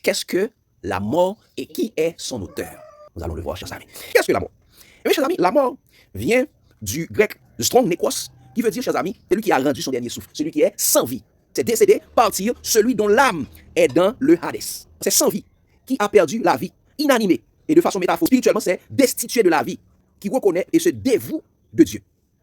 Qu'est-ce que la mort et qui est son auteur? Nous allons le voir, chers amis. Qu'est-ce que la mort? Eh bien, chers amis, la mort vient du grec de strong nekos, qui veut dire, chers amis, celui qui a rendu son dernier souffle, celui qui est sans vie. C'est décédé, partir, celui dont l'âme est dans le Hadès. C'est sans vie, qui a perdu la vie, inanimé. Et de façon métaphorique, spirituellement, c'est destitué de la vie, qui reconnaît et se dévoue de Dieu,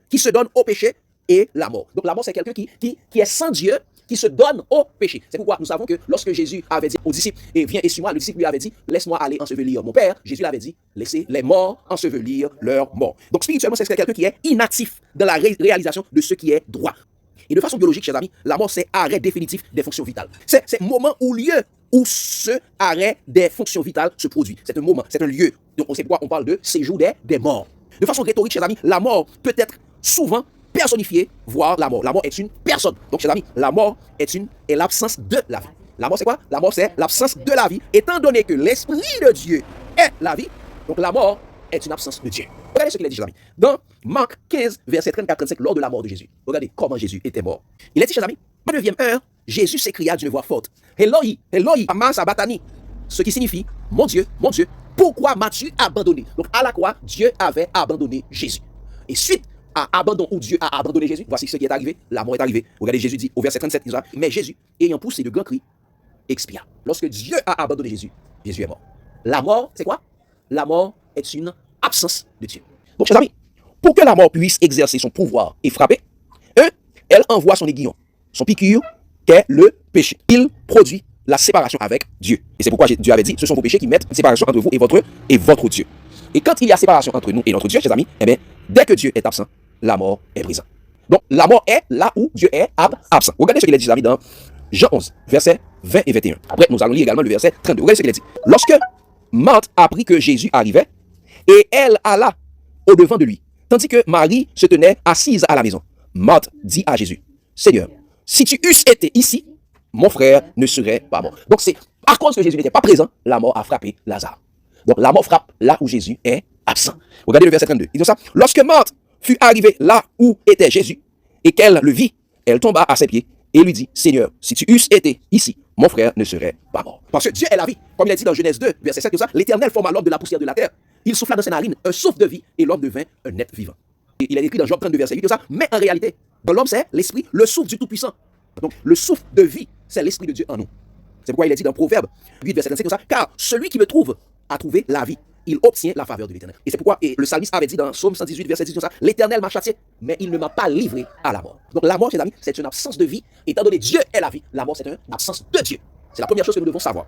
qui se donne au péché et la mort. Donc la mort, c'est quelqu'un qui est sans Dieu, qui se donne au péché. C'est pourquoi nous savons que lorsque Jésus avait dit aux disciples, et viens et suis-moi, le disciple lui avait dit, laisse-moi aller ensevelir mon Père. Jésus l'avait dit, laissez les morts ensevelir leurs morts. Donc spirituellement, c'est quelqu'un qui est inactif dans la réalisation de ce qui est droit. Et de façon biologique, chers amis, la mort, c'est arrêt définitif des fonctions vitales. C'est moment ou lieu où ce arrêt des fonctions vitales se produit. C'est un moment, c'est un lieu. Donc c'est pourquoi on parle de séjour des morts. De façon rhétorique, chers amis, la mort peut être souvent personnifiée, voire la mort. La mort est une personne. Donc, chers amis, la mort est l'absence de la vie. La mort, c'est quoi? La mort, c'est l'absence de la vie. Étant donné que l'Esprit de Dieu est la vie, donc la mort est une absence de Dieu. Regardez ce qu'il a dit, chers amis. Dans Marc 15, verset 34-35, lors de la mort de Jésus. Regardez comment Jésus était mort. Il a dit, chers amis, à la 9e heure, Jésus s'écria d'une voix forte, Eloi, Eloi, lama sabachthani, ce qui signifie, mon Dieu, pourquoi m'as-tu abandonné? Donc, à la croix, Dieu avait abandonné Jésus. Et suite à abandon où Dieu a abandonné Jésus, voici ce qui est arrivé, la mort est arrivée. Regardez, Jésus dit au verset 37, il dit, mais Jésus, ayant poussé de grands cris, expia. Lorsque Dieu a abandonné Jésus, Jésus est mort. La mort, c'est quoi? La mort est une absence de Dieu. Donc, chers amis, pour que la mort puisse exercer son pouvoir et frapper, elle envoie son aiguillon, son piqûre, qu'est le péché. Il produit la séparation avec Dieu. Et c'est pourquoi Dieu avait dit, ce sont vos péchés qui mettent une séparation entre vous et votre Dieu. Et quand il y a séparation entre nous et notre Dieu, chers amis, eh bien, dès que Dieu est absent, la mort est présente. Donc, la mort est là où Dieu est absent. Regardez ce qu'il a dit, chers amis, dans Jean 11, versets 20 et 21. Après, nous allons lire également le verset 32. Regardez ce qu'il a dit. Lorsque Marthe apprit que Jésus arrivait, et elle alla au-devant de lui, tandis que Marie se tenait assise à la maison. Marthe dit à Jésus, Seigneur, si tu eusses été ici, mon frère ne serait pas mort. Donc, c'est à cause que Jésus n'était pas présent, la mort a frappé Lazare. Donc, la mort frappe là où Jésus est absent. Regardez le verset 32. Il dit ça. Lorsque Marthe fut arrivée là où était Jésus et qu'elle le vit, elle tomba à ses pieds et lui dit, Seigneur, si tu eusses été ici, mon frère ne serait pas mort. Parce que Dieu est la vie. Comme il a dit dans Genèse 2, verset 7, l'Éternel forma l'homme de la poussière de la terre. Il souffla dans ses narines un souffle de vie et l'homme devint un être vivant. Et il est écrit dans Job 32, verset 8, mais en réalité, dans l'homme, c'est l'esprit, le souffle du Tout-Puissant. Donc, le souffle de vie, c'est l'esprit de Dieu en nous. C'est pourquoi il est dit dans Proverbe 8, verset 25, car celui qui me trouve a trouvé la vie. Il obtient la faveur de l'Éternel. Et c'est pourquoi le psalmiste avait dit dans Psaume 118, verset 10, l'Éternel m'a châtié, mais il ne m'a pas livré à la mort. Donc la mort, chers amis, c'est une absence de vie. Étant donné Dieu est la vie, la mort, c'est une absence de Dieu. C'est la première chose que nous devons savoir.